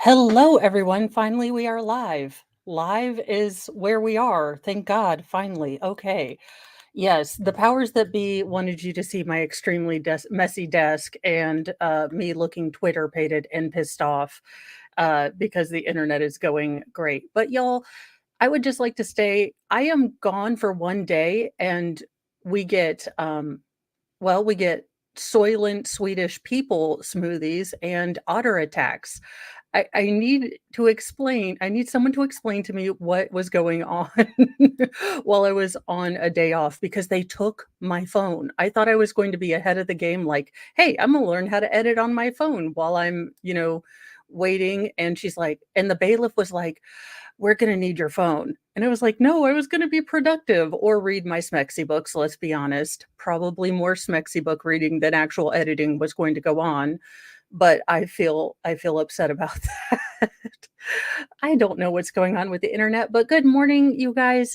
Hello, everyone. Finally, we are live. Live is where we are. Thank God. Finally. Okay. Yes, the powers that be wanted you to see my extremely messy desk and me looking Twitter pated and pissed off because the internet is going great. But y'all, I would just like to stay. I am gone for one day and we get we get Soylent Swedish people smoothies and otter attacks. I need to explain. I need someone to explain to me what was going on while I was on a day off because they took my phone. I thought I was going to be ahead of the game, like, hey, I'm gonna learn how to edit on my phone while I'm waiting. And she's like, and the bailiff was like, we're going to need your phone. And I was like, no, I was going to be productive or read my Smexy books. Let's be honest. Probably more Smexy book reading than actual editing was going to go on. But I feel upset about that. I don't know what's going on with the internet, but good morning, you guys.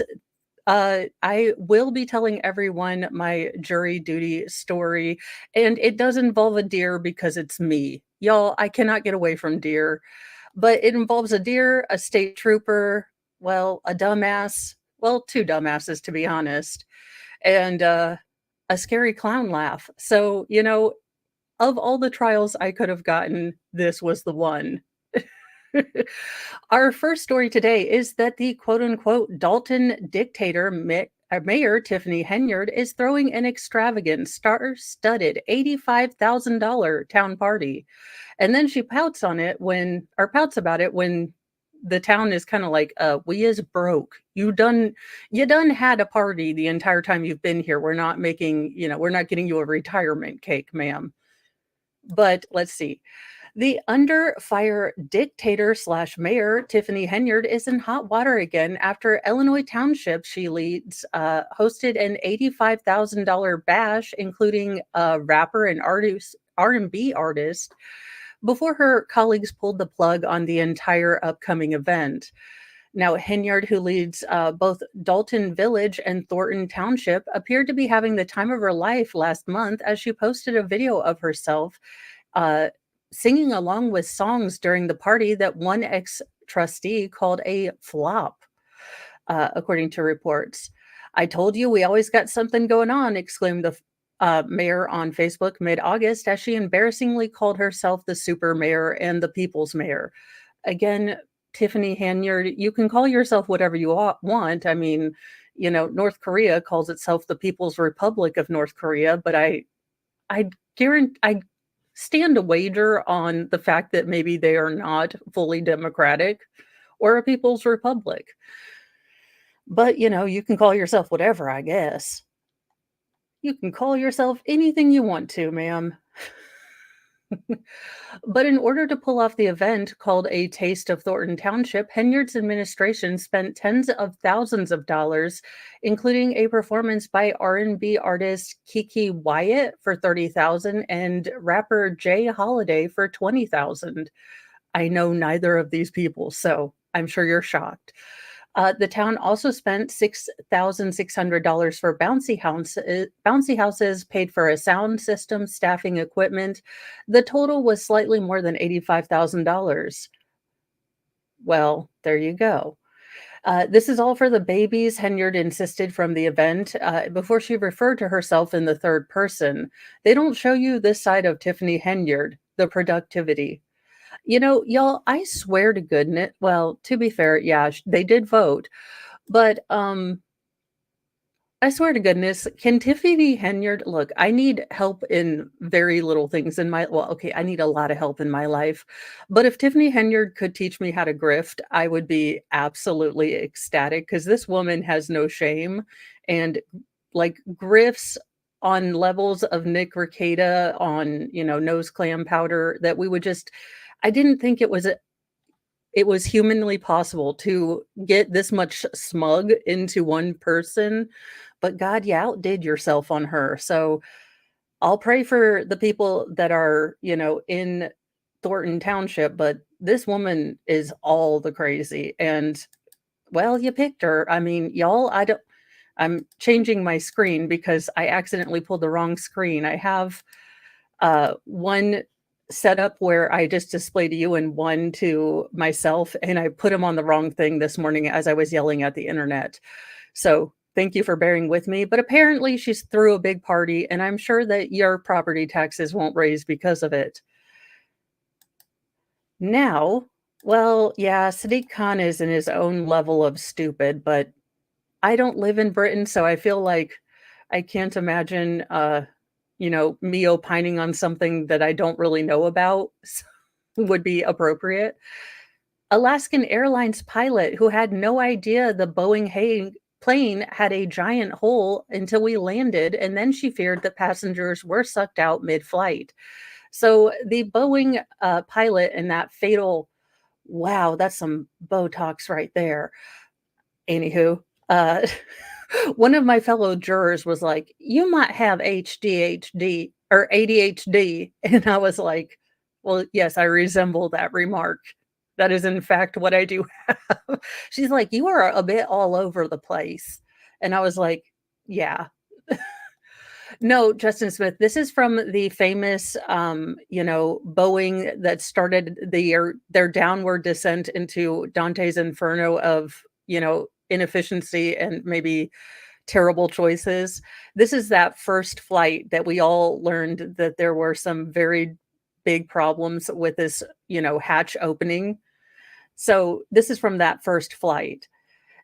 I will be telling everyone my jury duty story, and it does involve a deer because it's me. Y'all, I cannot get away from deer, but it involves a deer, a state trooper, well, a dumbass, well, two dumbasses to be honest, and a scary clown laugh. So, of all the trials I could have gotten, this was the one. Our first story today is that the quote unquote Dalton dictator Mayor Tiffany Henyard is throwing an extravagant, star studded $85,000 town party. And then she pouts about it when the town is kind of like, we is broke. You done had a party the entire time you've been here. We're not getting you a retirement cake, ma'am. But let's see. The under fire dictator slash mayor, Tiffany Henyard, is in hot water again after Illinois Township she leads hosted an $85,000 bash, including a rapper and R&B artist, before her colleagues pulled the plug on the entire upcoming event. Now, Henyard, who leads both Dalton Village and Thornton Township, appeared to be having the time of her life last month as she posted a video of herself uh, singing along with songs during the party that one ex trustee called a flop, according to reports. I told you we always got something going on, exclaimed the mayor on Facebook mid August as she embarrassingly called herself the super mayor and the people's mayor. Again, Tiffany Henyard, you can call yourself whatever you want. I mean, North Korea calls itself the People's Republic of North Korea, but I guarantee I stand a wager on the fact that maybe they are not fully democratic or a people's republic. But, you can call yourself whatever, I guess. You can call yourself anything you want to, ma'am. But in order to pull off the event called A Taste of Thornton Township, Henyard's administration spent tens of thousands of dollars, including a performance by R&B artist Kiki Wyatt for $30,000 and rapper Jay Holiday for $20,000. I know neither of these people, so I'm sure you're shocked. The town also spent $6,600 for bouncy houses, paid for a sound system, staffing equipment. The total was slightly more than $85,000. Well, there you go. This is all for the babies, Henyard insisted from the event before she referred to herself in the third person. They don't show you this side of Tiffany Henyard, the productivity. Y'all, I swear to goodness, well, to be fair, yeah, they did vote, but I swear to goodness, can Tiffany Henyard look, I need help in very little things in my well, okay, I need a lot of help in my life. But if Tiffany Henyard could teach me how to grift, I would be absolutely ecstatic because this woman has no shame and like grifts on levels of Nick Rekieta on, nose clam powder that we would just I didn't think it was humanly possible to get this much smug into one person, but God, you outdid yourself on her. So I'll pray for the people that are, in Thornton Township, but this woman is all the crazy. And well, you picked her. I mean, y'all, I'm changing my screen because I accidentally pulled the wrong screen. I have one setup where I just displayed a UN1 to myself, and I put him on the wrong thing this morning as I was yelling at the internet. So, thank you for bearing with me, but apparently she's threw a big party, and I'm sure that your property taxes won't raise because of it. Now, well, yeah, Sadiq Khan is in his own level of stupid, but I don't live in Britain, so I feel like I can't imagine, me opining on something that I don't really know about would be appropriate. Alaskan Airlines pilot who had no idea the plane had a giant hole until we landed, and then she feared that passengers were sucked out mid-flight. So the Boeing pilot and that fatal, wow, that's some Botox right there. Anywho, uh, one of my fellow jurors was like, "You might have HDHD or ADHD." And I was like, "Well, yes, I resemble that remark. That is in fact what I do have." She's like, "You are a bit all over the place." And I was like, "Yeah." No, Justin Smith, this is from the famous, Boeing that started their downward descent into Dante's Inferno of, inefficiency and maybe terrible choices. This is that first flight that we all learned that there were some very big problems with this, hatch opening. So this is from that first flight.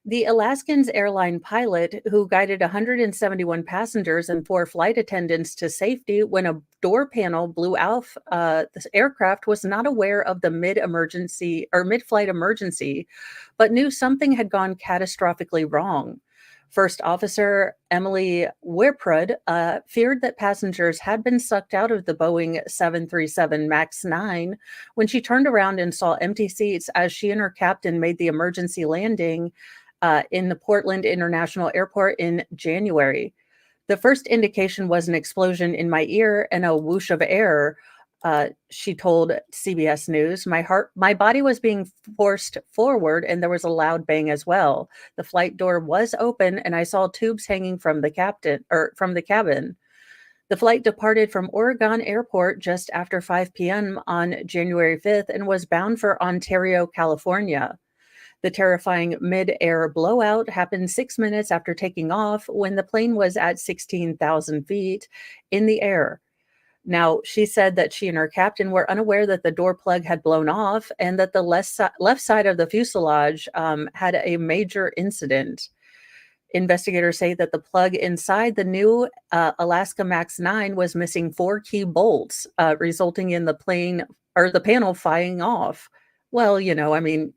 The Alaskan's airline pilot, who guided 171 passengers and four flight attendants to safety when a door panel blew off the aircraft, was not aware of the mid-flight emergency, but knew something had gone catastrophically wrong. First Officer Emily Whiprud feared that passengers had been sucked out of the Boeing 737 MAX 9 when she turned around and saw empty seats as she and her captain made the emergency landing in the Portland International Airport in January. The first indication was an explosion in my ear and a whoosh of air. She told CBS News, my body was being forced forward, and there was a loud bang as well. The flight door was open, and I saw tubes hanging from the cabin. The flight departed from Oregon Airport just after 5 p.m. on January 5th and was bound for Ontario, California. The terrifying mid-air blowout happened 6 minutes after taking off when the plane was at 16,000 feet in the air. Now, she said that she and her captain were unaware that the door plug had blown off and that the left side of the fuselage had a major incident. Investigators say that the plug inside the new Alaska Max 9 was missing four key bolts, resulting in the panel flying off. Well, I mean,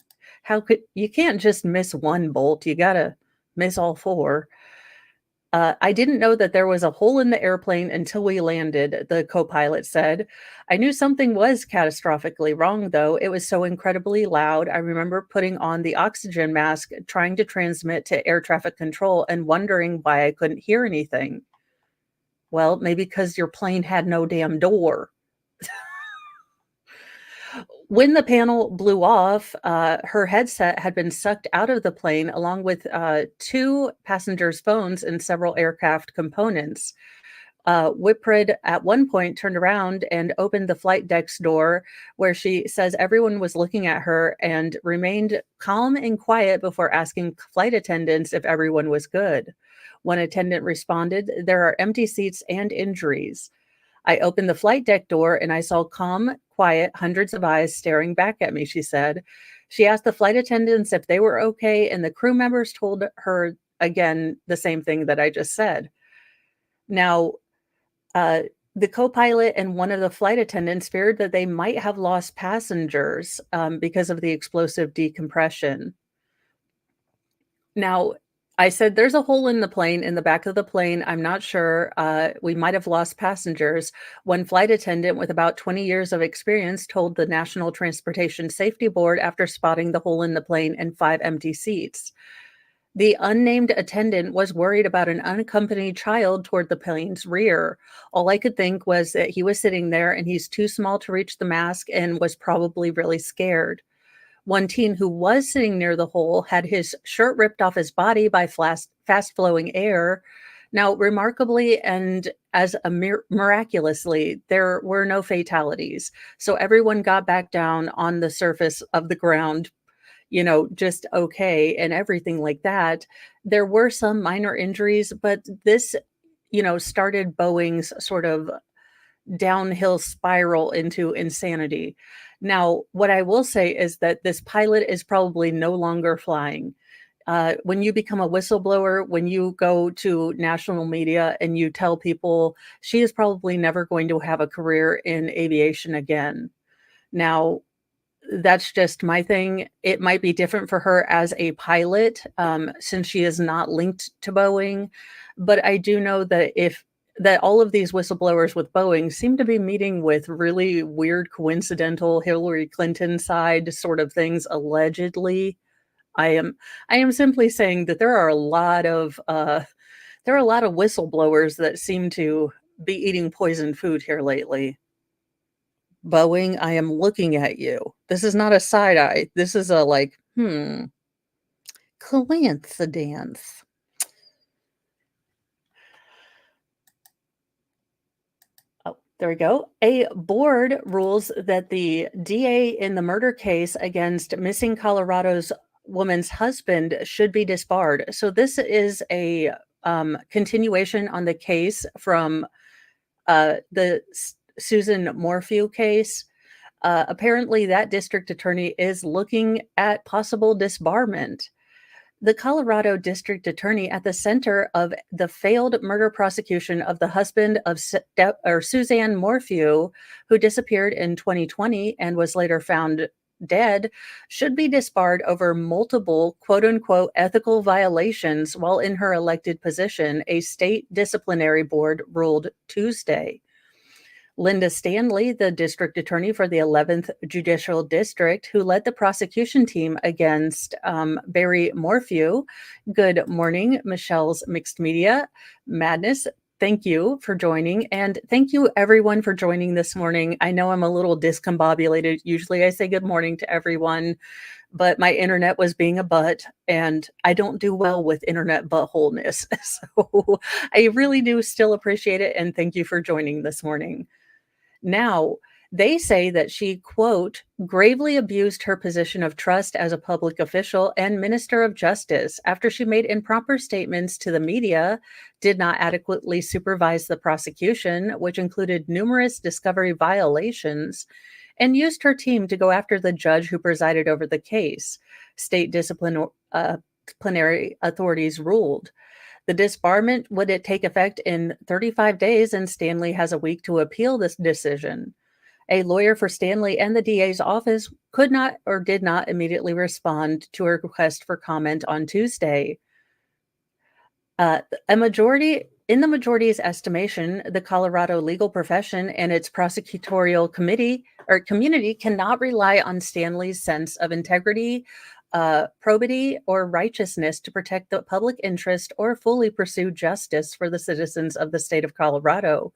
you can't just miss one bolt, you gotta miss all four. I didn't know that there was a hole in the airplane until we landed, the co-pilot said. I knew something was catastrophically wrong, though. It was so incredibly loud. I remember putting on the oxygen mask, trying to transmit to air traffic control, and wondering why I couldn't hear anything. Well, maybe because your plane had no damn door. When the panel blew off, her headset had been sucked out of the plane, along with two passengers' phones and several aircraft components. Whiprid at one point turned around and opened the flight deck's door, where she says everyone was looking at her and remained calm and quiet before asking flight attendants if everyone was good. One attendant responded, "There are empty seats and injuries." I opened the flight deck door and I saw calm, quiet, hundreds of eyes staring back at me, she said. She asked the flight attendants if they were okay, and the crew members told her again the same thing that I just said. Now, the co-pilot and one of the flight attendants feared that they might have lost passengers because of the explosive decompression. Now, I said there's a hole in the plane, in the back of the plane. I'm not sure. We might have lost passengers. One flight attendant with about 20 years of experience told the National Transportation Safety Board after spotting the hole in the plane and 5 empty seats. The unnamed attendant was worried about an unaccompanied child toward the plane's rear. All I could think was that he was sitting there and he's too small to reach the mask and was probably really scared. One teen who was sitting near the hole had his shirt ripped off his body by fast flowing air. Now, remarkably and as a miraculously, there were no fatalities. So everyone got back down on the surface of the ground, just okay and everything like that. There were some minor injuries, but this, started Boeing's sort of downhill spiral into insanity. Now, what I will say is that this pilot is probably no longer flying. When you become a whistleblower, when you go to national media and you tell people she is probably never going to have a career in aviation again. Now, that's just my thing. It might be different for her as a pilot, since she is not linked to Boeing. But I do know that all of these whistleblowers with Boeing seem to be meeting with really weird, coincidental Hillary Clinton side sort of things, allegedly. I am I am simply saying that there are a lot of whistleblowers that seem to be eating poisoned food here lately. Boeing, I am looking at you. This is not a side eye. This is a like, coincidence. Oh, there we go. A board rules that the DA in the murder case against missing Colorado's woman's husband should be disbarred. So this is a continuation on the case from Susan Morphew case. Apparently, that district attorney is looking at possible disbarment. The Colorado district attorney at the center of the failed murder prosecution of the husband of Suzanne Morphew, who disappeared in 2020 and was later found dead, should be disbarred over multiple quote unquote ethical violations while in her elected position, a state disciplinary board ruled Tuesday. Linda Stanley, the district attorney for the 11th Judicial District, who led the prosecution team against Barry Morphew. Good morning, Michelle's Mixed Media Madness. Thank you for joining. And thank you, everyone, for joining this morning. I know I'm a little discombobulated. Usually I say good morning to everyone, but my internet was being a butt, and I don't do well with internet buttholeness. So I really do still appreciate it. And thank you for joining this morning. Now, they say that she, quote, gravely abused her position of trust as a public official and minister of justice after she made improper statements to the media, did not adequately supervise the prosecution, which included numerous discovery violations, and used her team to go after the judge who presided over the case, state disciplinary authorities ruled. The disbarment would take effect in 35 days, and Stanley has a week to appeal this decision. A lawyer for Stanley and the DA's office could not or did not immediately respond to a request for comment on Tuesday. In the majority's estimation, the Colorado legal profession and its prosecutorial community cannot rely on Stanley's sense of integrity, probity, or righteousness to protect the public interest or fully pursue justice for the citizens of the state of Colorado.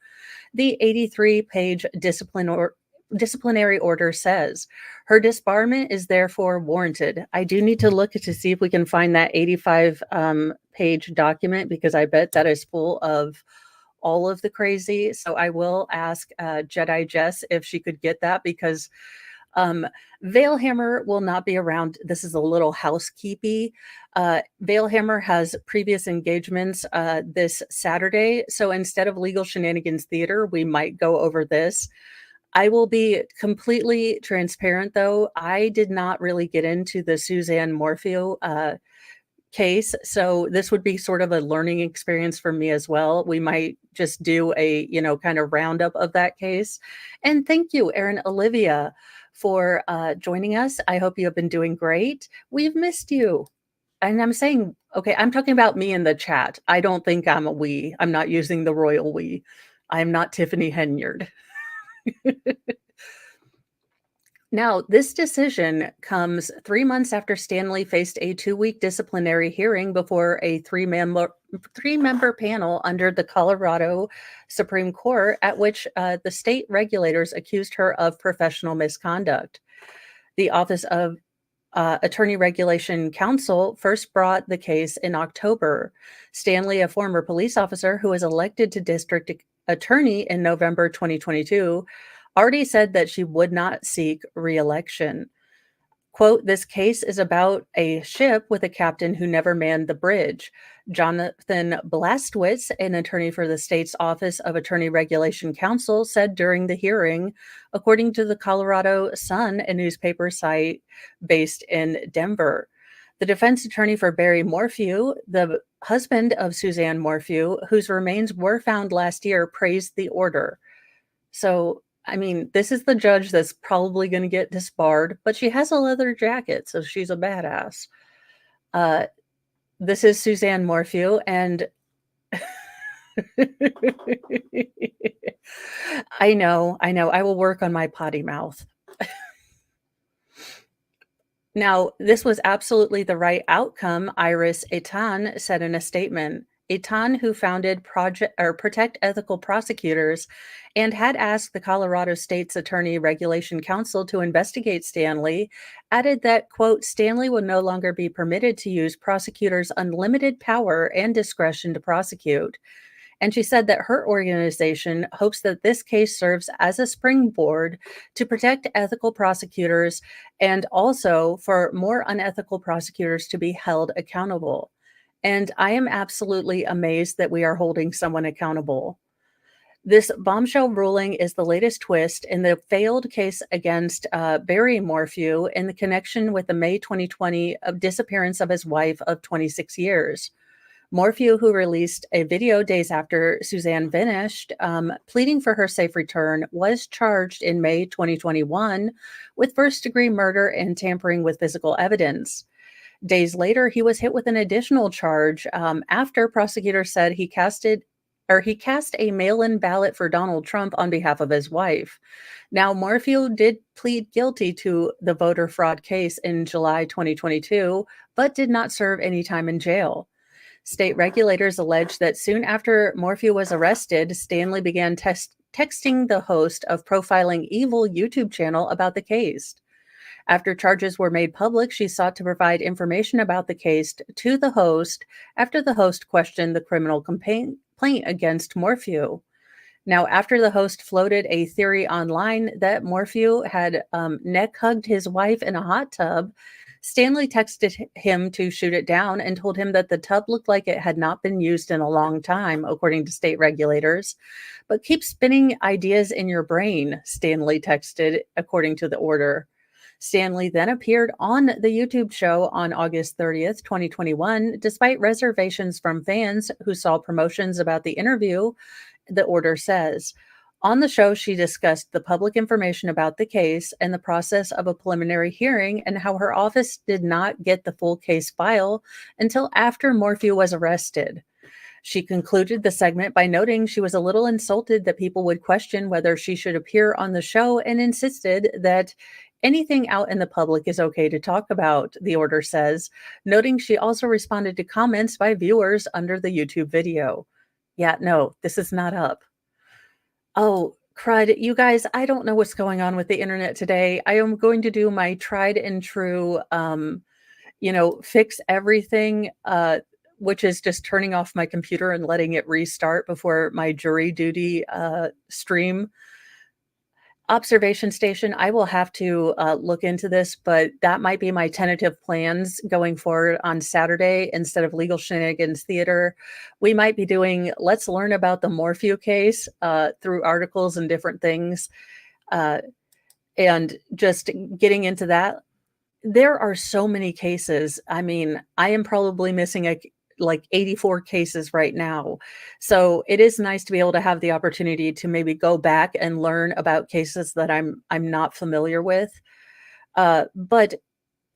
The 83-page disciplinary order says her disbarment is therefore warranted. I do need to look to see if we can find that 85-page document, because I bet that is full of all of the crazy. So I will ask Jedi Jess if she could get that, because Veilhammer will not be around. This is a little housekeepy. Veilhammer has previous engagements this Saturday. So instead of Legal Shenanigans Theater, we might go over this. I will be completely transparent, though. I did not really get into the Suzanne Morphew case. So this would be sort of a learning experience for me as well. We might just do a, kind of roundup of that case. And thank you, Erin Olivia, for joining us. I hope you have been doing great. We've missed you. And I'm saying, okay, I'm talking about me in the chat. I don't think I'm a we. I'm not using the royal we. I'm not Tiffany Henyard. Now, this decision comes 3 months after Stanley faced a 2-week disciplinary hearing before a three-member panel under the Colorado Supreme Court, at which the state regulators accused her of professional misconduct. The Office of Attorney Regulation Council first brought the case in October. Stanley, a former police officer who was elected to district attorney in November 2022, already said that she would not seek re-election. Quote, this case is about a ship with a captain who never manned the bridge. Jonathan Blastwitz, an attorney for the state's Office of Attorney Regulation Council, said during the hearing, according to the Colorado Sun, a newspaper site based in Denver. The defense attorney for Barry Morphew, the husband of Suzanne Morphew, whose remains were found last year, praised the order. So, I mean, this is the judge that's probably going to get disbarred, but she has a leather jacket, so she's a badass. This is Suzanne Morphew, and I know. I will work on my potty mouth. Now, this was absolutely the right outcome, Iris Etan said in a statement. Etan, who founded Protect Ethical Prosecutors and had asked the Colorado State's Attorney Regulation Council to investigate Stanley, added that, quote, Stanley will no longer be permitted to use prosecutors' unlimited power and discretion to prosecute. And she said that her organization hopes that this case serves as a springboard to protect ethical prosecutors and also for more unethical prosecutors to be held accountable. And I am absolutely amazed that we are holding someone accountable. This bombshell ruling is the latest twist in the failed case against Barry Morphew in the connection with the May 2020 disappearance of his wife of 26 years. Morphew, who released a video days after Suzanne vanished, pleading for her safe return, was charged in May 2021 with first-degree murder and tampering with physical evidence. Days later, he was hit with an additional charge after prosecutors said he cast a mail-in ballot for Donald Trump on behalf of his wife. Now, Morphew did plead guilty to the voter fraud case in July 2022, but did not serve any time in jail. State regulators alleged that soon after Morphew was arrested, Stanley began texting the host of Profiling Evil YouTube channel about the case. After charges were made public, she sought to provide information about the case to the host after the host questioned the criminal complaint against Morphew. Now, after the host floated a theory online that Morphew had neck hugged his wife in a hot tub, Stanley texted him to shoot it down and told him that the tub looked like it had not been used in a long time, according to state regulators. But keep spinning ideas in your brain, Stanley texted, according to the order. Stanley then appeared on the YouTube show on August 30th, 2021, despite reservations from fans who saw promotions about the interview, the order says. On the show, she discussed the public information about the case and the process of a preliminary hearing and how her office did not get the full case file until after Morphew was arrested. She concluded the segment by noting she was a little insulted that people would question whether she should appear on the show and insisted that anything out in the public is okay to talk about, the order says, noting she also responded to comments by viewers under the YouTube video. Yeah, no, this is not up. Oh, crud. You guys, I don't know what's going on with the internet today. I am going to do my tried and true, fix everything, which is just turning off my computer and letting it restart before my jury duty stream. Observation station, I will have to look into this, but that might be my tentative plans going forward on Saturday instead of Legal Shenanigans Theater. We might be doing Let's Learn About the Morphew case through articles and different things, and just getting into that. There are so many cases. I mean, I am probably missing like 84 cases right now. So it is nice to be able to have the opportunity to maybe go back and learn about cases that I'm not familiar with. But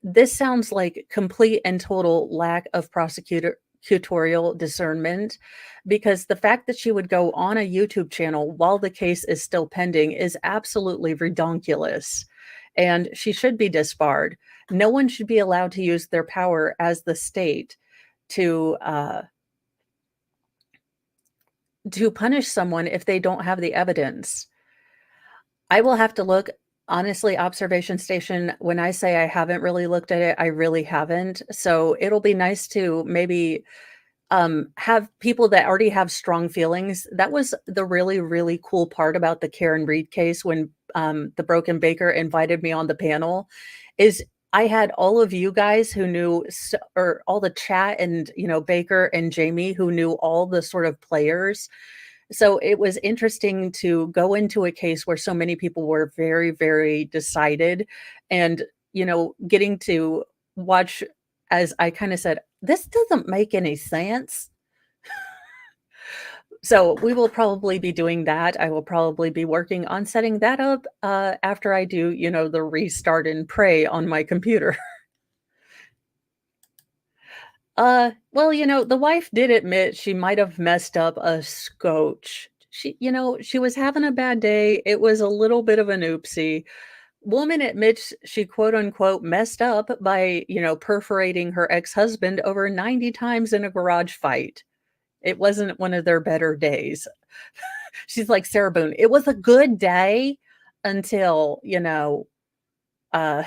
this sounds like complete and total lack of prosecutorial discernment, because the fact that she would go on a YouTube channel while the case is still pending is absolutely redonkulous, and she should be disbarred. No one should be allowed to use their power as the state to punish someone if they don't have the evidence. I will have to look Honestly, observation station, when I say I haven't really looked at it, I really haven't. So it'll be nice to maybe have people that already have strong feelings. That was the really, really cool part about the Karen Reed case when the Broken Baker invited me on the panel is I had all of you guys who knew or all the chat and, Baker and Jamie who knew all the sort of players. So it was interesting to go into a case where so many people were very, very decided and, getting to watch, as I kind of said, this doesn't make any sense. So we will probably be doing that. I will probably be working on setting that up after I do, the restart and pray on my computer. Well, the wife did admit she might have messed up a scotch. She was having a bad day. It was a little bit of an oopsie. Woman admits she quote unquote messed up by, perforating her ex-husband over 90 times in a garage fight. It wasn't one of their better days. She's like Sarah Boone. It was a good day until, uh,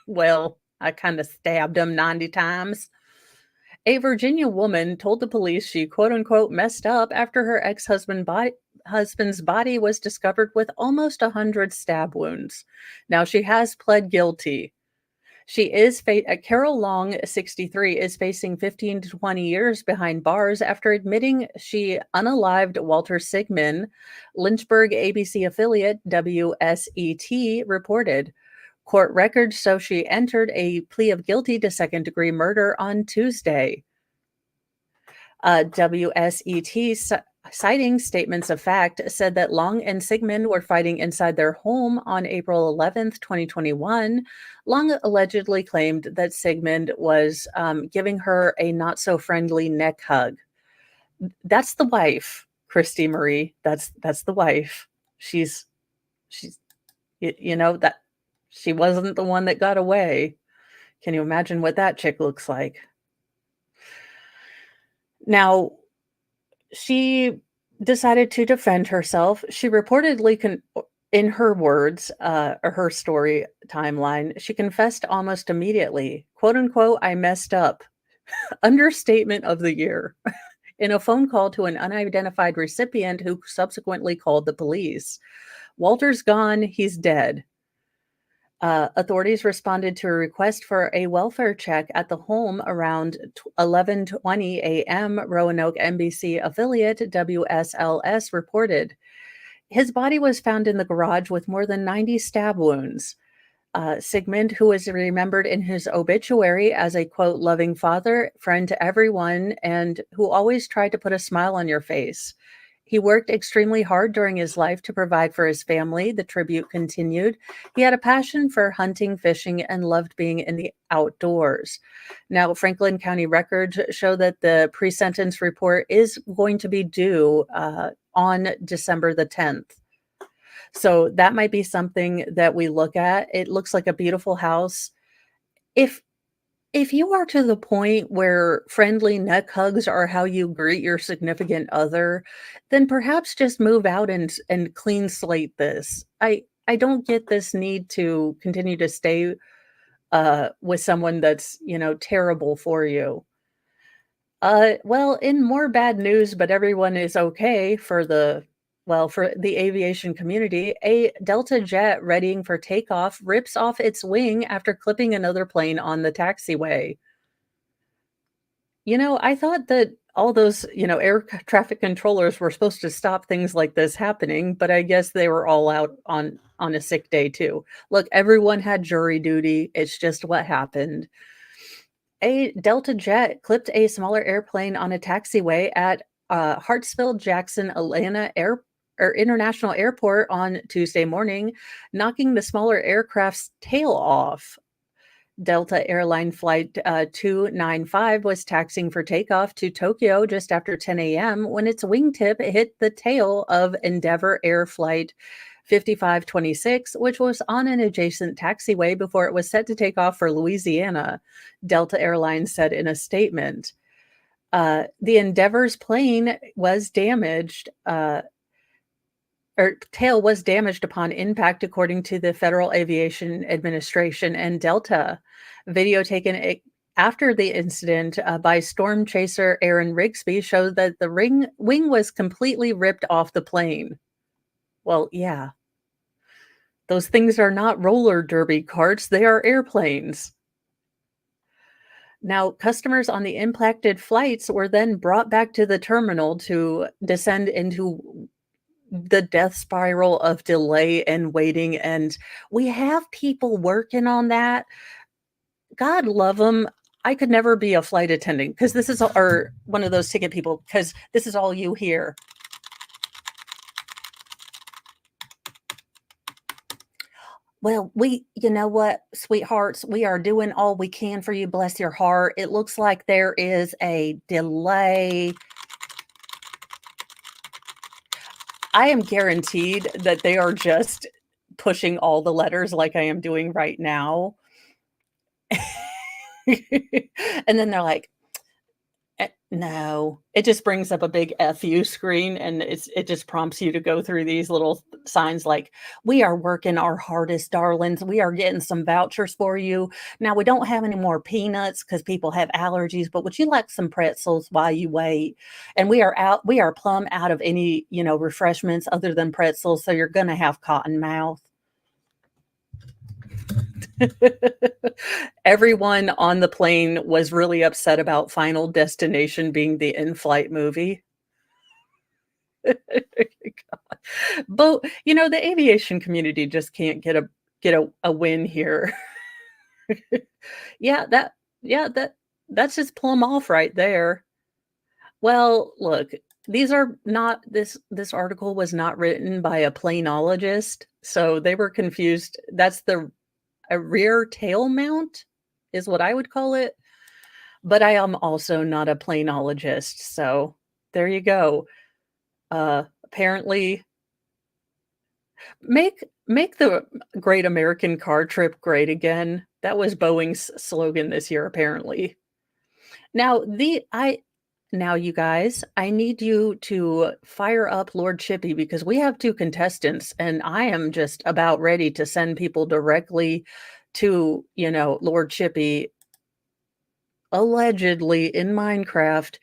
well, I kind of stabbed him 90 times. A Virginia woman told the police she quote unquote messed up after her husband's body was discovered with almost 100 stab wounds. Now she has pled guilty. She is Carol Long, 63, is facing 15 to 20 years behind bars after admitting she unalived Walter Sigmund, Lynchburg ABC affiliate WSET reported. Court records show she entered a plea of guilty to second-degree murder on Tuesday. WSET, citing statements of fact, said that Long and Sigmund were fighting inside their home on April 11th, 2021. Long allegedly claimed that Sigmund was giving her a not-so-friendly neck hug. That's the wife, Christy Marie. That's the wife. She's that she wasn't the one that got away. Can you imagine what that chick looks like? Now, she decided to defend herself. She reportedly in her words, or her story timeline, she confessed almost immediately, quote unquote, "I messed up." Understatement of the year. In a phone call to an unidentified recipient who subsequently called the police. Walter's gone, he's dead. Authorities responded to a request for a welfare check at the home around 11:20 a.m., Roanoke NBC affiliate WSLS reported. His body was found in the garage with more than 90 stab wounds. Sigmund, who is remembered in his obituary as a, quote, loving father, friend to everyone, and who always tried to put a smile on your face. He worked extremely hard during his life to provide for his family, the tribute continued. He had a passion for hunting, fishing, and loved being in the outdoors. Now, Franklin County records show that the pre-sentence report is going to be due on December the 10th. So that might be something that we look at. It looks like a beautiful house. If you are to the point where friendly neck hugs are how you greet your significant other, then perhaps just move out and clean slate this. I don't get this need to continue to stay with someone that's, terrible for you. Well, in more bad news, but everyone is okay for the aviation community, a Delta jet readying for takeoff rips off its wing after clipping another plane on the taxiway. I thought that all those, air traffic controllers were supposed to stop things like this happening, but I guess they were all out on a sick day too. Look, everyone had jury duty. It's just what happened. A Delta jet clipped a smaller airplane on a taxiway at Hartsfield-Jackson Atlanta International Airport on Tuesday morning, knocking the smaller aircraft's tail off. Delta Airline Flight 295 was taxiing for takeoff to Tokyo just after 10 a.m. when its wingtip hit the tail of Endeavor Air Flight 5526, which was on an adjacent taxiway before it was set to take off for Louisiana, Delta Airlines said in a statement. The Endeavor's plane was damaged, or tail was damaged upon impact, according to the Federal Aviation Administration and Delta. Video taken after the incident by storm chaser Aaron Rigsby showed that the wing was completely ripped off the plane. Well, yeah, those things are not roller derby carts, they are airplanes. Now, customers on the impacted flights were then brought back to the terminal to descend into the death spiral of delay and waiting, and we have people working on that. God love them. I could never be a flight attendant because this is or one of those ticket people because this is all you hear. Well, you know what, sweethearts, we are doing all we can for you. Bless your heart. It looks like there is a delay. I am guaranteed that they are just pushing all the letters like I am doing right now. And then they're like, no, it just brings up a big FU screen and it just prompts you to go through these little signs like, we are working our hardest, darlings. We are getting some vouchers for you. Now, we don't have any more peanuts because people have allergies, but would you like some pretzels while you wait? And we are plumb out of any, refreshments other than pretzels. So you're going to have cotton mouth. Everyone on the plane was really upset about Final Destination being the in-flight movie. But, the aviation community just can't get a win here. Yeah, that's just plumb off right there. Well, look, these are not this article was not written by a planologist, so they were confused. That's a rear tail mount is what I would call it. But I am also not a planologist, so there you go. Apparently, make the great American car trip great again. That was Boeing's slogan this year, apparently. Now, you guys, I need you to fire up Lord Chippy because we have 2 contestants, and I am just about ready to send people directly to, Lord Chippy, allegedly in Minecraft,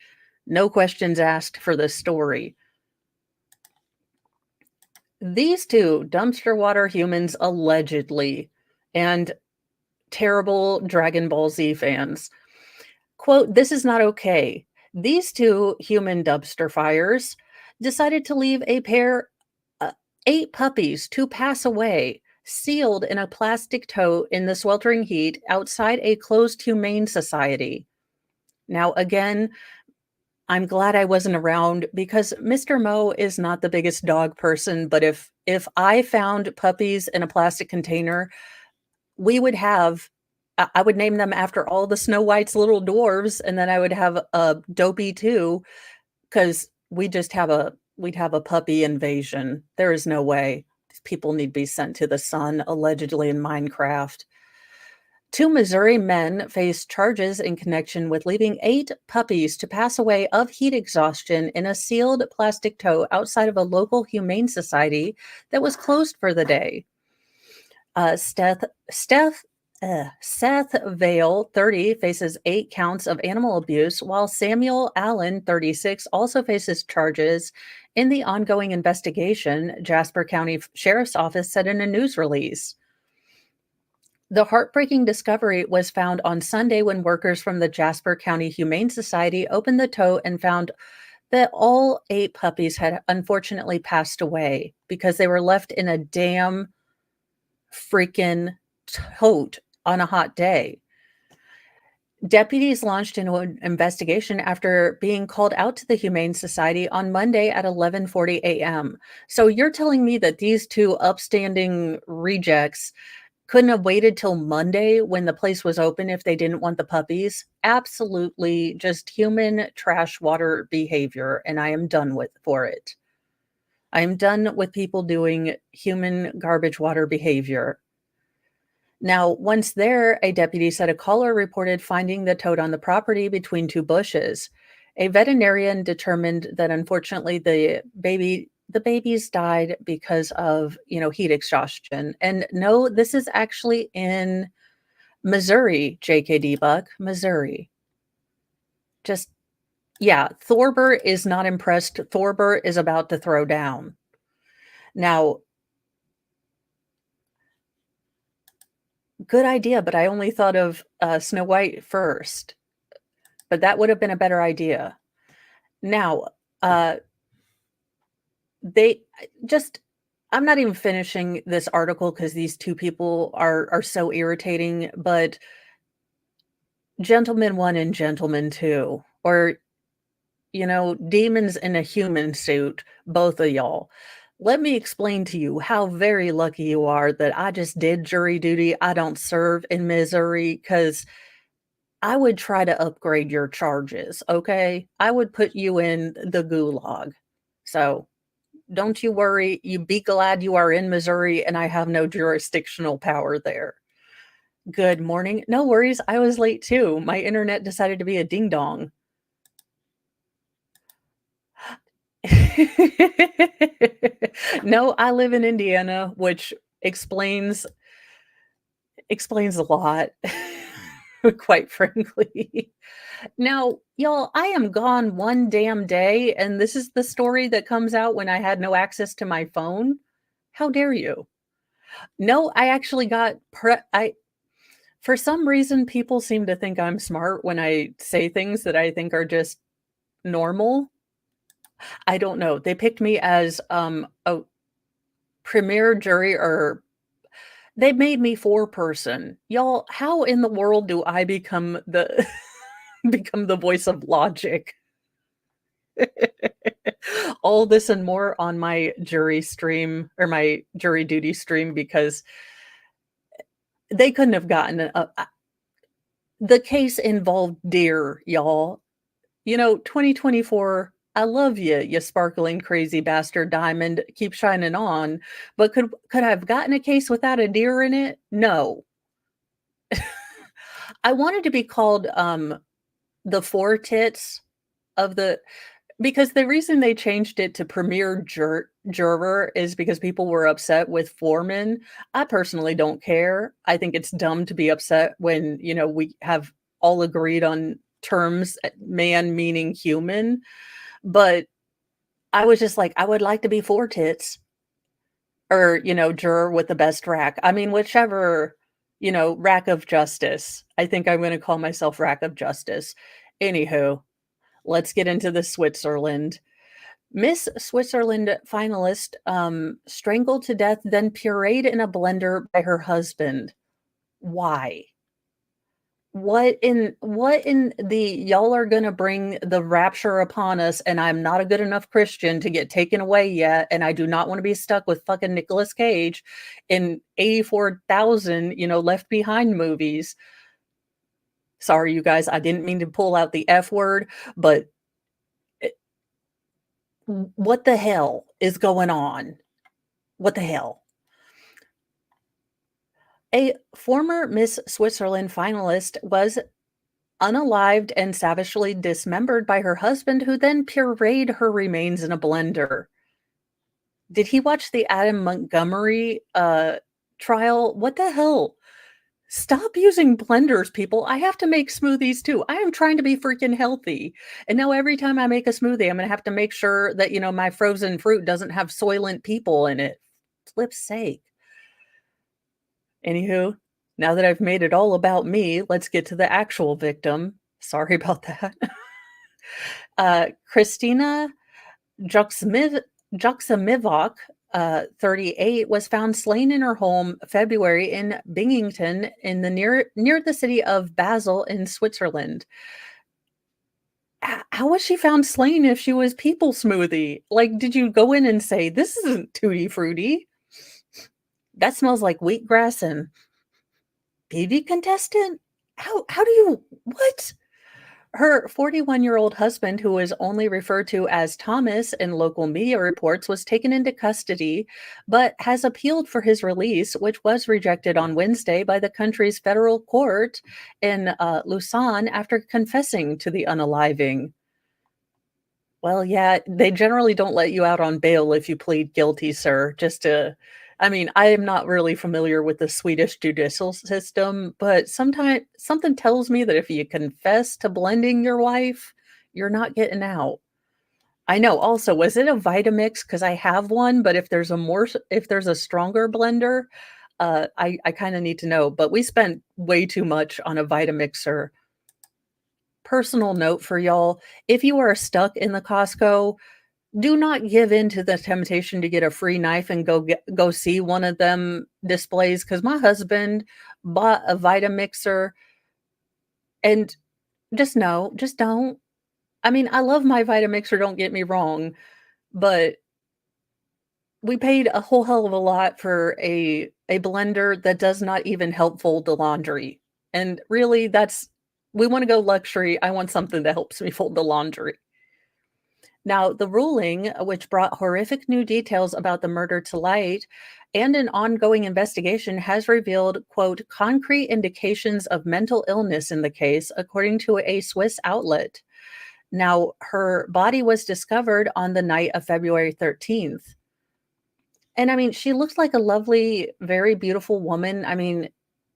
no questions asked for this story. These 2 dumpster water humans, allegedly, and terrible Dragon Ball Z fans. Quote, "This is not okay. These 2 human dumpster fires decided to leave a pair, 8 puppies to pass away, sealed in a plastic tote in the sweltering heat outside a closed humane society." Now, again, I'm glad I wasn't around because Mr. Mo is not the biggest dog person, but if I found puppies in a plastic container, we would have I would name them after all the Snow White's little dwarves, and then I would have a Dopey too, because we'd have a puppy invasion. There is no way. These people need to be sent to the sun, allegedly in Minecraft. 2 Missouri men faced charges in connection with leaving 8 puppies to pass away of heat exhaustion in a sealed plastic tote outside of a local humane society that was closed for the day. Seth Vale, 30, faces 8 counts of animal abuse, while Samuel Allen, 36, also faces charges in the ongoing investigation, Jasper County Sheriff's Office said in a news release. The heartbreaking discovery was found on Sunday when workers from the Jasper County Humane Society opened the tote and found that all 8 puppies had unfortunately passed away because they were left in a damn freaking tote on a hot day. Deputies launched an investigation after being called out to the Humane Society on Monday at 11:40 a.m. So you're telling me that these 2 upstanding rejects couldn't have waited till Monday when the place was open if they didn't want the puppies? Absolutely just human trash water behavior, and I am done for it. I am done with people doing human garbage water behavior. Now, once there, a deputy said a caller reported finding the toad on the property between 2 bushes. A veterinarian determined that unfortunately the baby the babies died because of, heat exhaustion. And no, this is actually in Missouri, JKD Buck, Missouri. Just, yeah, Thorber is not impressed. Thorber is about to throw down. Now, good idea, but I only thought of Snow White first. But that would have been a better idea. Now, they just I'm not even finishing this article because these two people are so irritating, but gentleman one and gentleman two, or demons in a human suit, both of y'all. Let me explain to you how very lucky you are that I just did jury duty. I don't serve in Missouri because I would try to upgrade your charges, okay? I would put you in the gulag. So don't you worry. You be glad you are in Missouri and I have no jurisdictional power there. Good morning. No worries. I was late too. My internet decided to be a ding dong. No, I live in Indiana, which explains a lot, quite frankly. Now, y'all, I am gone one damn day, and this is the story that comes out when I had no access to my phone. How dare you? No, I actually got for some reason, people seem to think I'm smart when I say things that I think are just normal. I don't know. They picked me as a premier jury, or they made me four-person. Y'all, how in the world do I become the become the voice of logic? All this and more on my jury stream, or my jury duty stream, because they couldn't have gotten the case involved deer, y'all. 2024, I love you, you sparkling crazy bastard diamond. Keep shining on. But could I have gotten a case without a deer in it? No. I wanted to be called the four tits of the because the reason they changed it to premier juror is because people were upset with foreman. I personally don't care. I think it's dumb to be upset when, we have all agreed on terms, man meaning human. But I was just like, I would like to be four tits, or, juror with the best rack. I mean, whichever, rack of justice. I think I'm going to call myself rack of justice. Anywho, let's get into the Switzerland. Miss Switzerland finalist strangled to death, then pureed in a blender by her husband. Why? What in the y'all are gonna bring the rapture upon us, and I'm not a good enough Christian to get taken away yet, and I do not want to be stuck with fucking Nicolas Cage in 84,000, Left Behind movies. Sorry, you guys, I didn't mean to pull out the F word, but what the hell is going on? What the hell? A former Miss Switzerland finalist was unalived and savagely dismembered by her husband, who then pureed her remains in a blender. Did he watch the Adam Montgomery trial? What the hell? Stop using blenders, people. I have to make smoothies too. I am trying to be freaking healthy. And now every time I make a smoothie, I'm going to have to make sure that, my frozen fruit doesn't have soylent people in it. Flip's sake. Anywho, now that I've made it all about me, let's get to the actual victim. Sorry about that. Christina Joksimovic, 38, was found slain in her home February in Binghamton, in the near the city of Basel in Switzerland. How was she found slain if she was people smoothie? Like, did you go in and say, this isn't tutti frutti? That smells like wheatgrass and PV contestant? How do you, what? Her 41-year-old husband, who was only referred to as Thomas in local media reports, was taken into custody, but has appealed for his release, which was rejected on Wednesday by the country's federal court in Lausanne after confessing to the unaliving. Well, yeah, they generally don't let you out on bail if you plead guilty, sir. I mean, I am not really familiar with the Swedish judicial system, but sometimes something tells me that if you confess to blending your wife, you're not getting out. I know. Also, was it a Vitamix? Because I have one, but if there's a stronger blender, I kind of need to know. But we spent way too much on a Vitamixer. Personal note for y'all: if you are stuck in the Costco, do not give in to the temptation to get a free knife and go see one of them displays. Because my husband bought a Vitamixer, and just don't. I mean, I love my Vitamixer, don't get me wrong, but we paid a whole hell of a lot for a blender that does not even help fold the laundry, and really, that's we wanna go luxury, I want something that helps me fold the laundry. Now, the ruling, which brought horrific new details about the murder to light and an ongoing investigation, has revealed, quote, concrete indications of mental illness in the case, according to a Swiss outlet. Now, her body was discovered on the night of February 13th. And I mean, she looks like a lovely, very beautiful woman. I mean,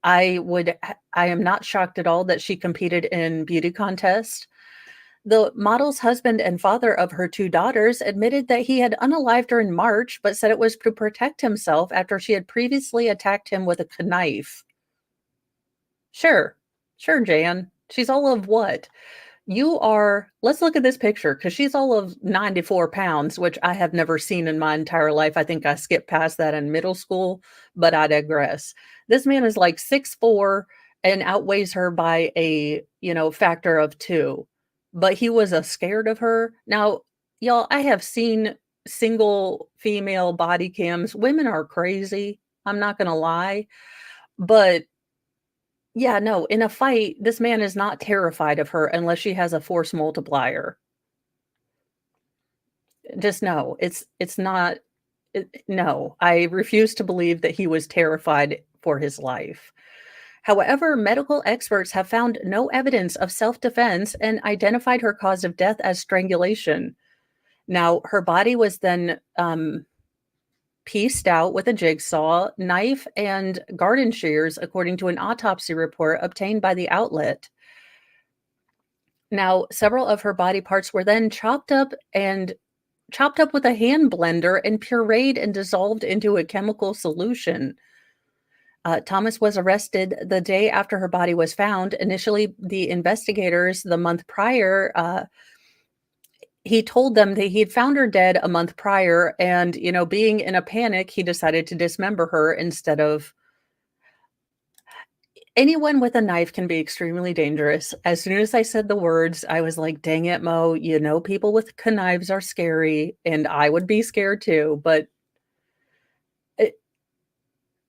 I am not shocked at all that she competed in beauty contests. The model's husband and father of her two daughters admitted that he had unalived her in March, but said it was to protect himself after she had previously attacked him with a knife. Sure, sure, Jan. She's all of what? Let's look at this picture because she's all of 94 pounds, which I have never seen in my entire life. I think I skipped past that in middle school, but I digress. This man is like 6'4" and outweighs her by a factor of two. But he was scared of her. Now, y'all, I have seen single female body cams. Women are crazy. I'm not going to lie. But yeah, no, in a fight, this man is not terrified of her unless she has a force multiplier. Just no, it's not no, I refuse to believe that he was terrified for his life. However, medical experts have found no evidence of self-defense and identified her cause of death as strangulation. Now, her body was then pieced out with a jigsaw, knife, and garden shears, according to an autopsy report obtained by the outlet. Now, several of her body parts were then chopped up with a hand blender and pureed and dissolved into a chemical solution. Thomas was arrested the day after her body was found. Initially, the investigators, the month prior, he told them that he had found her dead a month prior, and being in a panic, he decided to dismember her instead of. Anyone with a knife can be extremely dangerous. As soon as I said the words, I was like, dang it, Mo, people with knives are scary, and I would be scared too. But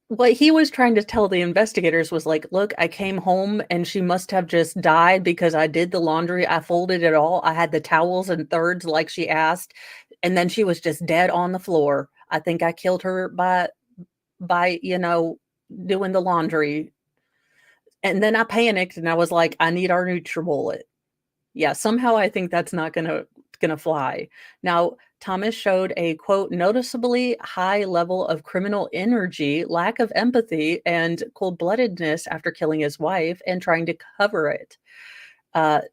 what he was trying to tell the investigators was like, look, I came home and she must have just died because I did the laundry. I folded it all. I had the towels in thirds like she asked. And then she was just dead on the floor. I think I killed her by doing the laundry. And then I panicked and I was like, I need our NutriBullet. Yeah, somehow I think that's not gonna fly. Now, Thomas showed a quote noticeably high level of criminal energy, lack of empathy, and cold-bloodedness after killing his wife and trying to cover it.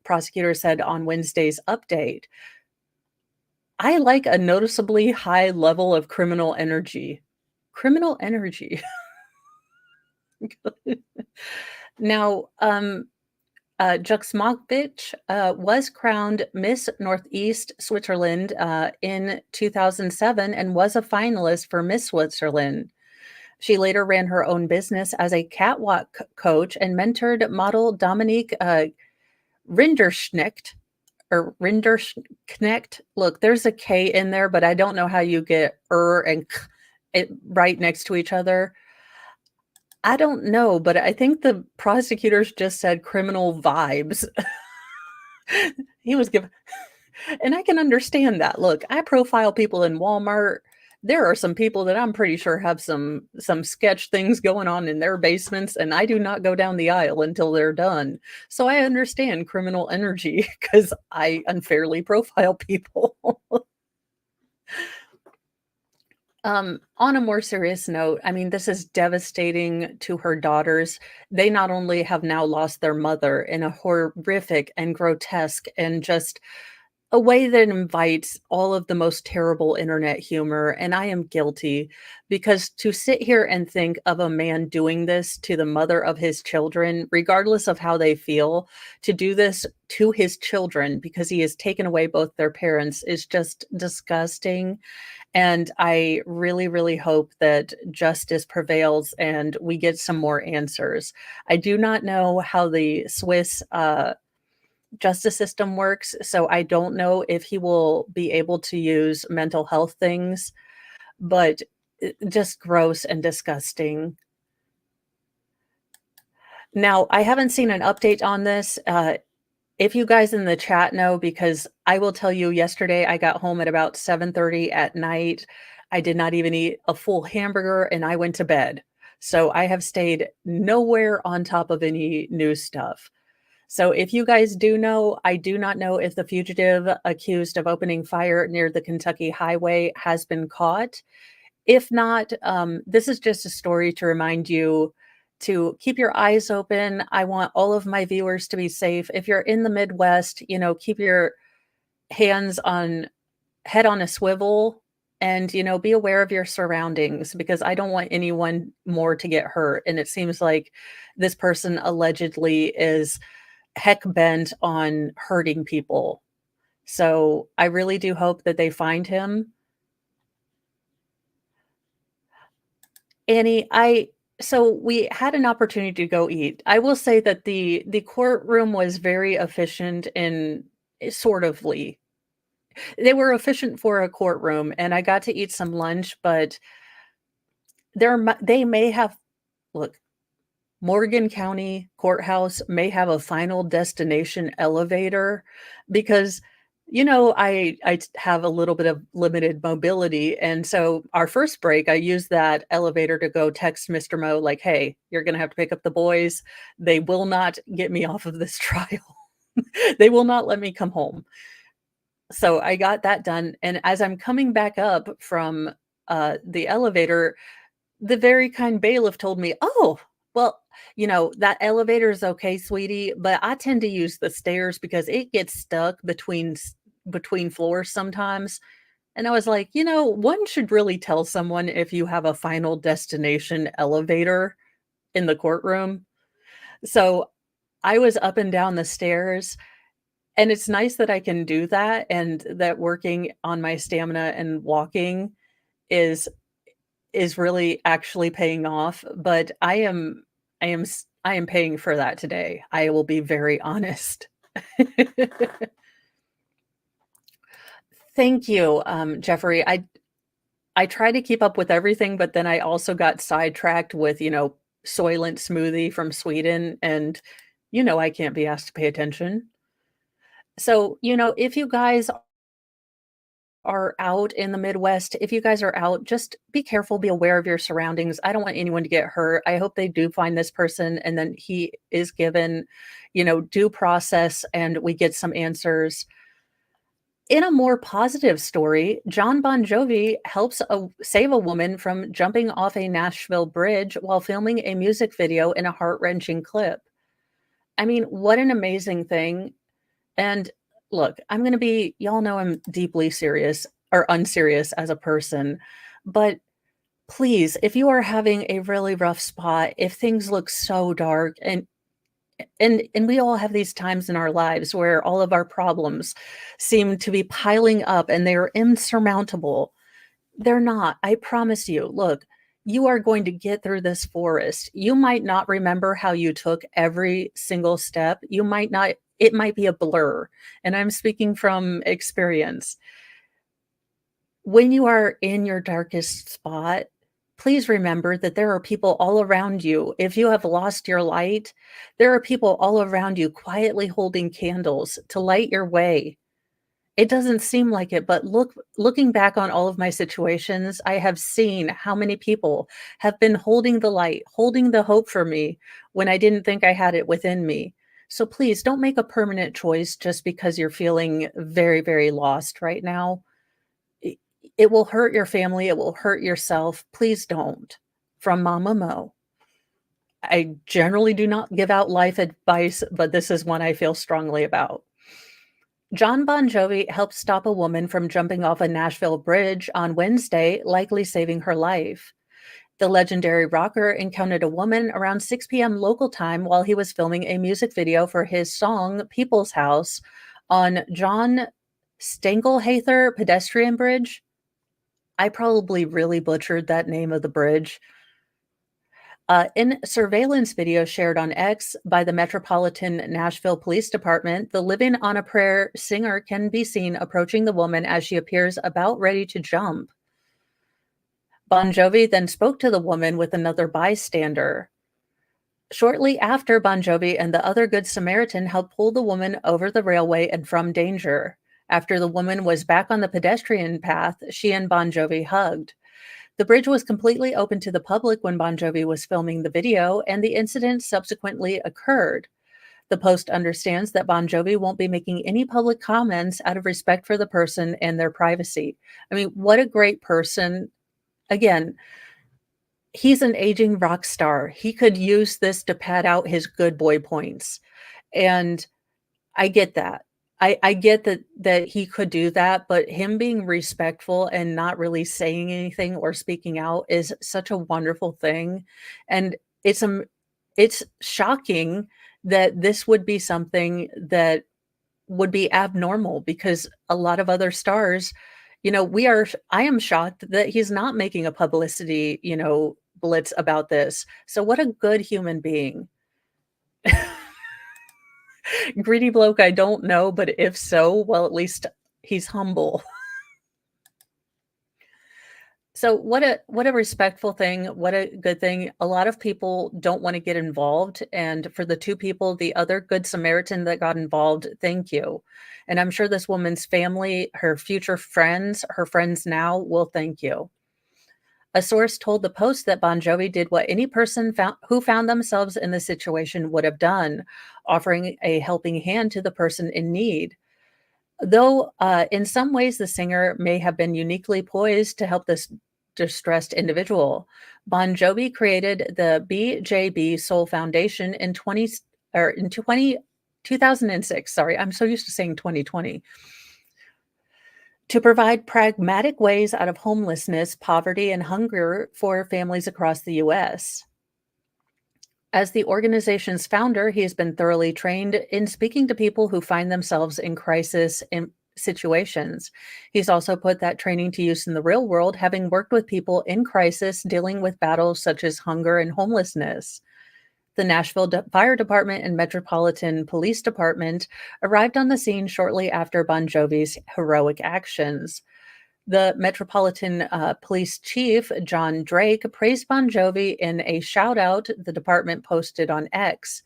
Prosecutors said on Wednesday's update. I like a noticeably high level of criminal energy. Criminal energy. Now, Juxmovic was crowned Miss Northeast Switzerland in 2007 and was a finalist for Miss Switzerland. She later ran her own business as a catwalk coach and mentored model Dominique Rinderknecht or Rinderknecht. Look, there's a K in there, but I don't know how you get and k right next to each other. I don't know, but I think the prosecutors just said criminal vibes. He was given, and I can understand that. Look, I profile people in Walmart, There are some people that I'm pretty sure have some sketch things going on in their basements, and I do not go down the aisle until they're done. So I understand criminal energy because I unfairly profile people. On a more serious note, I mean, this is devastating to her daughters. They not only have now lost their mother in a horrific and grotesque and just a way that invites all of the most terrible internet humor, and I am guilty because to sit here and think of a man doing this to the mother of his children, regardless of how they feel, to do this to his children because he has taken away both their parents is just disgusting. And I really, really hope that justice prevails and we get some more answers. I do not know how the Swiss justice system works, so I don't know if he will be able to use mental health things, but just gross and disgusting. Now, I haven't seen an update on this. If you guys in the chat know, because I will tell you, yesterday I got home at about 7:30 at night. I did not even eat a full hamburger and I went to bed. So I have stayed nowhere on top of any news stuff. So if you guys do know, I do not know if the fugitive accused of opening fire near the Kentucky highway has been caught. If not, this is just a story to remind you to keep your eyes open. I want all of my viewers to be safe. If you're in the Midwest, keep your hands on head on a swivel and, be aware of your surroundings because I don't want anyone more to get hurt. And it seems like this person allegedly is heck bent on hurting people. So I really do hope that they find him. Annie, so we had an opportunity to go eat. I will say that the courtroom was very efficient and sort ofly. They were efficient for a courtroom, and I got to eat some lunch, but they may have look, Morgan County Courthouse may have a final destination elevator because, I have a little bit of limited mobility. And so our first break, I used that elevator to go text Mr. Mo, like, hey, you're going to have to pick up the boys. They will not get me off of this trial. They will not let me come home. So I got that done. And as I'm coming back up from the elevator, the very kind bailiff told me, "Oh, well, that elevator is okay, sweetie, but I tend to use the stairs because it gets stuck between floors sometimes." And I was like, one should really tell someone if you have a final destination elevator in the courtroom. So I was up and down the stairs, and it's nice that I can do that and that working on my stamina and walking is really actually paying off, but I am paying for that today. I will be very honest. Thank you, Jeffrey. I try to keep up with everything, but then I also got sidetracked with, Soylent smoothie from Sweden, and I can't be asked to pay attention. So, if you guys are out in the Midwest, if you guys are out, just be careful, be aware of your surroundings. I don't want anyone to get hurt. I hope they do find this person and then he is given, due process and we get some answers. In a more positive story, John Bon Jovi helps save a woman from jumping off a Nashville bridge while filming a music video in a heart-wrenching clip. I mean, what an amazing thing. And look, I'm going to be, y'all know I'm deeply serious or unserious as a person, but please, if you are having a really rough spot, if things look so dark and we all have these times in our lives where all of our problems seem to be piling up and they're insurmountable. They're not. I promise you. Look, you are going to get through this forest. You might not remember how you took every single step. You might not, it might be a blur. And I'm speaking from experience. When you are in your darkest spot, please remember that there are people all around you. If you have lost your light, there are people all around you quietly holding candles to light your way. It doesn't seem like it, but looking back on all of my situations, I have seen how many people have been holding the light, holding the hope for me when I didn't think I had it within me. So please don't make a permanent choice just because you're feeling very, very lost right now. It, it will hurt your family, it will hurt yourself. Please don't. From Mama Mo. I generally do not give out life advice, but this is one I feel strongly about. John Bon Jovi helped stop a woman from jumping off a Nashville bridge on Wednesday, likely saving her life. The legendary rocker encountered a woman around 6 p.m. local time while he was filming a music video for his song People's House on John Stengelhather Pedestrian Bridge. I probably really butchered that name of the bridge. In surveillance video shared on X by the Metropolitan Nashville Police Department, the Living on a Prayer singer can be seen approaching the woman as she appears about ready to jump. Bon Jovi then spoke to the woman with another bystander. Shortly after, Bon Jovi and the other Good Samaritan helped pull the woman over the railway and from danger. After the woman was back on the pedestrian path, she and Bon Jovi hugged. The bridge was completely open to the public when Bon Jovi was filming the video, and the incident subsequently occurred. The Post understands that Bon Jovi won't be making any public comments out of respect for the person and their privacy. I mean, what a great person. Again, he's an aging rock star. He could use this to pad out his good boy points. And I get that. I get that he could do that, but him being respectful and not really saying anything or speaking out is such a wonderful thing. And it's shocking that this would be something that would be abnormal because a lot of other stars, I am shocked that he's not making a publicity, blitz about this. So what a good human being. Greedy bloke, I don't know, but if so, well, at least he's humble. So what a respectful thing, what a good thing. A lot of people don't want to get involved, and for the two people, the other Good Samaritan that got involved, thank you. And I'm sure this woman's family, her future friends, her friends now will thank you. A source told the Post that Bon Jovi did what any person who found themselves in the situation would have done, offering a helping hand to the person in need. Though in some ways the singer may have been uniquely poised to help this distressed individual, Bon Jovi created the BJB Soul Foundation in 2006. Sorry, I'm so used to saying 2020. To provide pragmatic ways out of homelessness, poverty, and hunger for families across the U.S. As the organization's founder, he has been thoroughly trained in speaking to people who find themselves in crisis situations. He's also put that training to use in the real world, having worked with people in crisis dealing with battles such as hunger and homelessness. The Nashville Fire Department and Metropolitan Police Department arrived on the scene shortly after Bon Jovi's heroic actions. The Metropolitan Police Chief, John Drake, praised Bon Jovi in a shout out the department posted on X.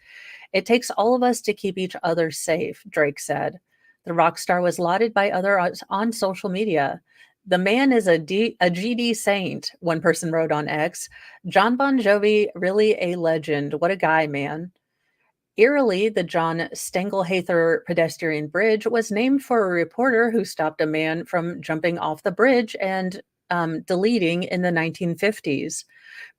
"It takes all of us to keep each other safe," Drake said. The rock star was lauded by others on social media. "The man is a GD saint," one person wrote on X. "John Bon Jovi, really a legend. What a guy, man." Eerily, the John Stengelhather Pedestrian Bridge was named for a reporter who stopped a man from jumping off the bridge and deleting in the 1950s.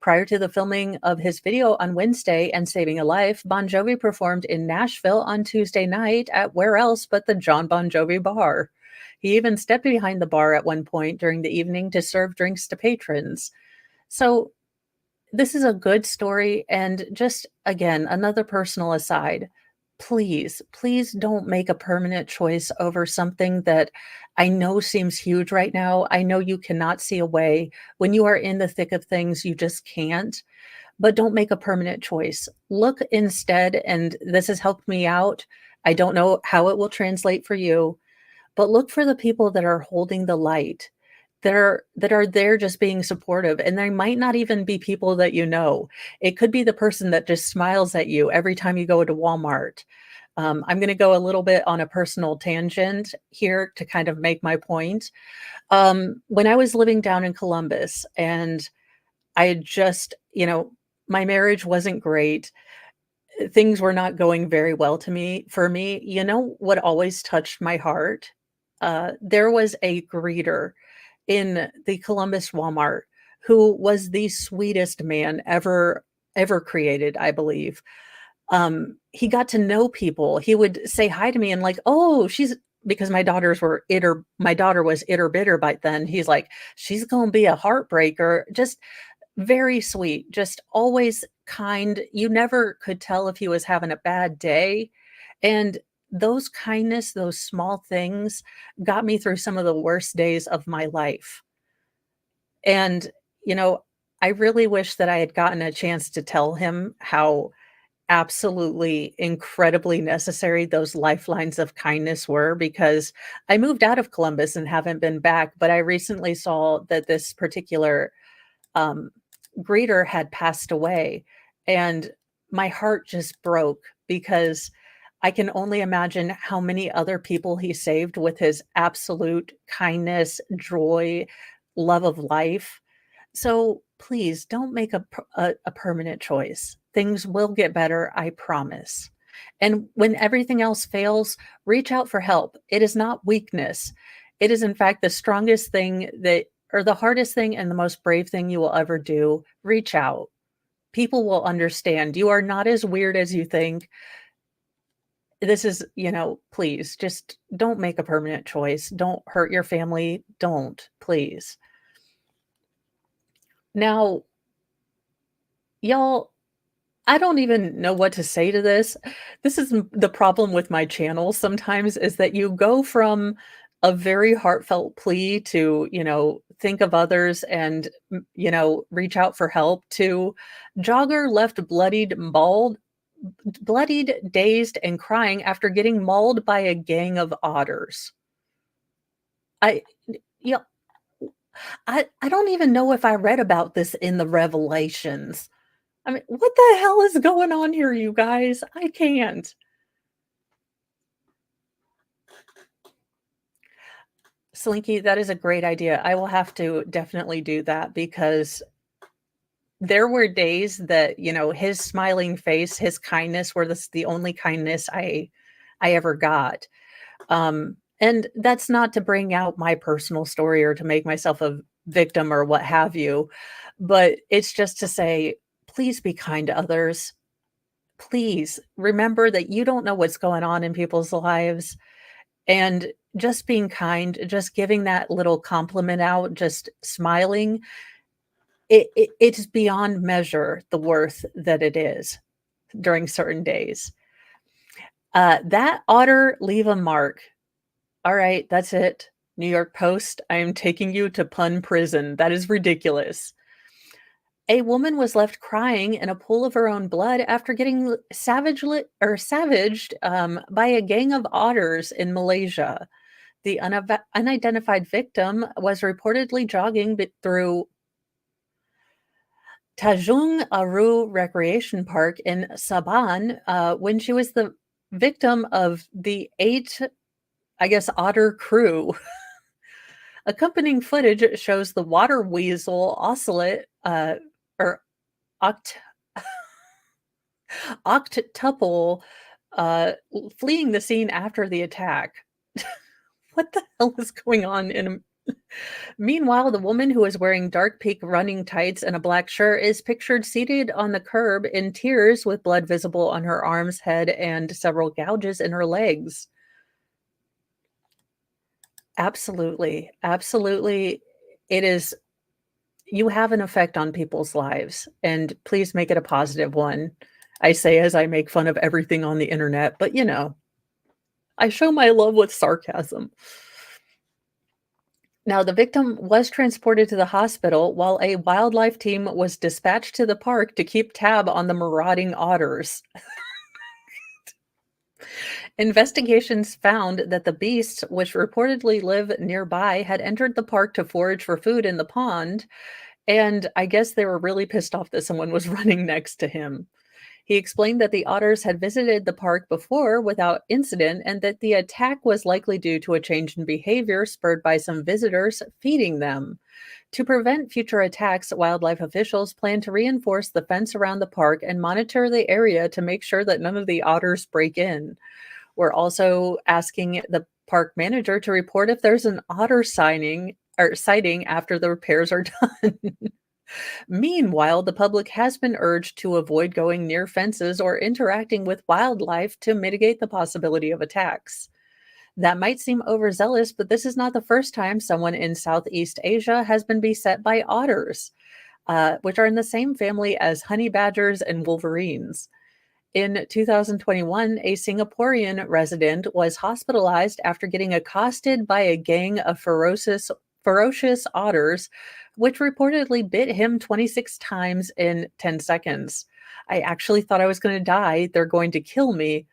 Prior to the filming of his video on Wednesday and saving a life, Bon Jovi performed in Nashville on Tuesday night at where else but the John Bon Jovi Bar. He even stepped behind the bar at one point during the evening to serve drinks to patrons. So this is a good story. And just again, another personal aside, please, please don't make a permanent choice over something that I know seems huge right now. I know you cannot see a way. When you are in the thick of things, you just can't. But don't make a permanent choice. Look instead, and this has helped me out. I don't know how it will translate for you, but look for the people that are holding the light, that are there just being supportive. And they might not even be people that you know. It could be the person that just smiles at you every time you go to Walmart. I'm going to go a little bit on a personal tangent here to kind of make my point. When I was living down in Columbus and I had just, my marriage wasn't great. Things were not going very well to me for me. You know what always touched my heart? There was a greeter in the Columbus Walmart who was the sweetest man ever created, I believe. He got to know people. He would say hi to me and like, "Oh, she's," because my daughter was itter bitter by then. He's like, "She's gonna be a heartbreaker." Just very sweet, just always kind. You never could tell if he was having a bad day, and those kindness, those small things got me through some of the worst days of my life. And, you know, I really wish that I had gotten a chance to tell him how absolutely incredibly necessary those lifelines of kindness were, because I moved out of Columbus and haven't been back, but I recently saw that this particular um, greeter had passed away, and my heart just broke because I can only imagine how many other people he saved with his absolute kindness, joy, love of life. So please don't make a permanent choice. Things will get better, I promise. And when everything else fails, reach out for help. It is not weakness. It is, in fact, the strongest thing that, or the hardest thing and the most brave thing you will ever do. Reach out. People will understand. You are not as weird as you think. This is, please just don't make a permanent choice. Don't hurt your family. Don't, please. Now, y'all, I don't even know what to say to this. This is the problem with my channel sometimes, is that you go from a very heartfelt plea to, think of others and, reach out for help, to jogger left bloodied, dazed, and crying after getting mauled by a gang of otters. I, yeah, I don't even know if I read about this in the Revelations. I mean, what the hell is going on here, you guys? I can't. Slinky, that is a great idea. I will have to definitely do that, because there were days that, his smiling face, his kindness were the only kindness I ever got. And that's not to bring out my personal story or to make myself a victim or what have you, but it's just to say, please be kind to others. Please remember that you don't know what's going on in people's lives, and just being kind, just giving that little compliment out, just smiling, it's beyond measure the worth that it is during certain days. That otter leave a mark. All right, that's it. New York Post, I am taking you to pun prison. That is ridiculous. A woman was left crying in a pool of her own blood after getting savaged by a gang of otters in Malaysia. The unidentified victim was reportedly jogging through Tanjung Aru Recreation Park in Sabah when she was the victim of the eight, I guess, otter crew. Accompanying footage shows the water weasel ocelot, or oct- octuple, fleeing the scene after the attack. What the hell is going on Meanwhile, the woman, who is wearing dark pink running tights and a black shirt, is pictured seated on the curb in tears with blood visible on her arms, head, and several gouges in her legs. Absolutely. Absolutely. It is, you have an effect on people's lives, and please make it a positive one. I say as I make fun of everything on the internet, but I show my love with sarcasm. Now, the victim was transported to the hospital while a wildlife team was dispatched to the park to keep tab on the marauding otters. Investigations found that the beasts, which reportedly live nearby, had entered the park to forage for food in the pond, and I guess they were really pissed off that someone was running next to him. He explained that the otters had visited the park before without incident and that the attack was likely due to a change in behavior spurred by some visitors feeding them. To prevent future attacks, wildlife officials plan to reinforce the fence around the park and monitor the area to make sure that none of the otters break in. We're also asking the park manager to report if there's an otter signing or sighting after the repairs are done. Meanwhile, the public has been urged to avoid going near fences or interacting with wildlife to mitigate the possibility of attacks. That might seem overzealous, but this is not the first time someone in Southeast Asia has been beset by otters, which are in the same family as honey badgers and wolverines. In 2021, a Singaporean resident was hospitalized after getting accosted by a gang of ferocious otters, which reportedly bit him 26 times in 10 seconds. I actually thought I was going to die. They're going to kill me.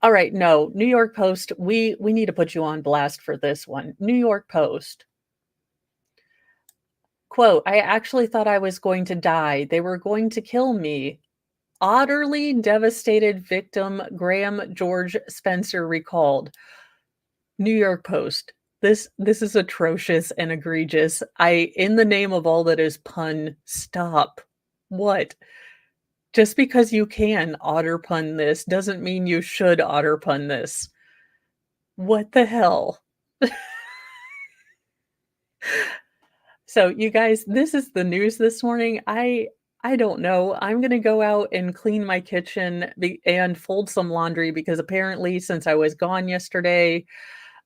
All right, no, New York Post, we need to put you on blast for this one. New York Post. Quote, I actually thought I was going to die. They were going to kill me. Utterly devastated victim Graham George Spencer recalled. New York Post. This is atrocious and egregious. In the name of all that is pun, stop. What? Just because you can otter pun this doesn't mean you should otter pun this. What the hell? So, you guys, this is the news this morning. I don't know. I'm gonna go out and clean my kitchen and fold some laundry because apparently, since I was gone yesterday,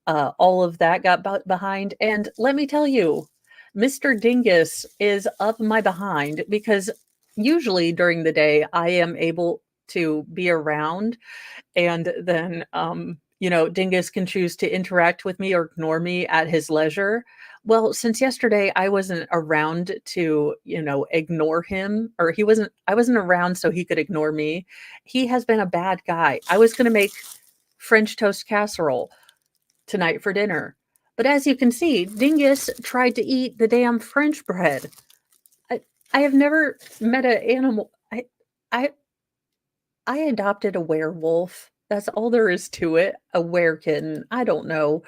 all of that got behind. And let me tell you, Mr. Dingus is up my behind because usually during the day I am able to be around and then, Dingus can choose to interact with me or ignore me at his leisure. Well, since yesterday I wasn't around to, ignore him, or I wasn't around so he could ignore me. He has been a bad guy. I was going to make French toast casserole tonight for dinner. But as you can see, Dingus tried to eat the damn French bread. I, I have never met an animal. I I adopted a werewolf. That's all there is to it. A werekitten. I don't know.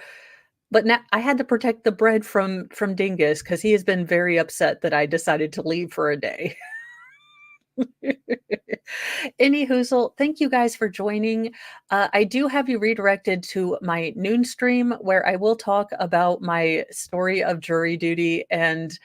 But now I had to protect the bread from Dingus because he has been very upset that I decided to leave for a day. Any hoozle, thank you guys for joining. I do have you redirected to my noon stream where I will talk about my story of jury duty, and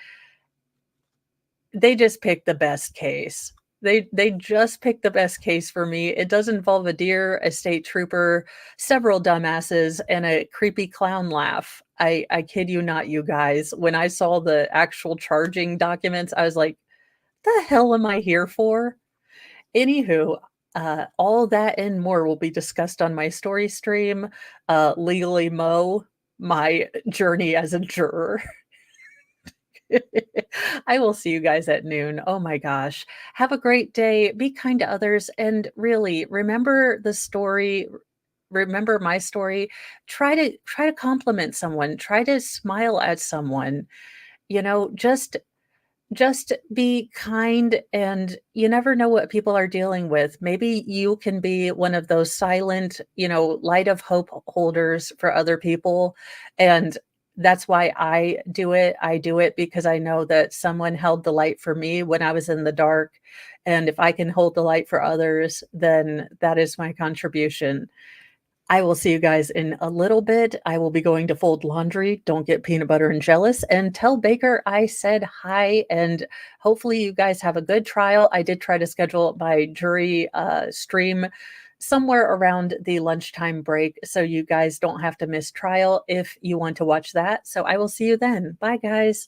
they just picked the best case. They just picked the best case for me. It does involve a deer, a state trooper, several dumbasses, and a creepy clown laugh. I kid you not, you guys. When I saw the actual charging documents, I was like, the hell am I here for? Anywho, all that and more will be discussed on my story stream, Legally Mo, my journey as a juror. I will see you guys at noon. Oh my gosh. Have a great day. Be kind to others. And really remember the story. Remember my story. Try to compliment someone. Try to smile at someone. Just be kind, and you never know what people are dealing with. Maybe you can be one of those silent, light of hope holders for other people. And that's why I do it. I do it because I know that someone held the light for me when I was in the dark. And if I can hold the light for others, then that is my contribution. I will see you guys in a little bit. I will be going to fold laundry. Don't get peanut butter and jealous. And tell Baker I said hi. And hopefully you guys have a good trial. I did try to schedule my jury stream somewhere around the lunchtime break, so you guys don't have to miss trial if you want to watch that. So I will see you then. Bye, guys.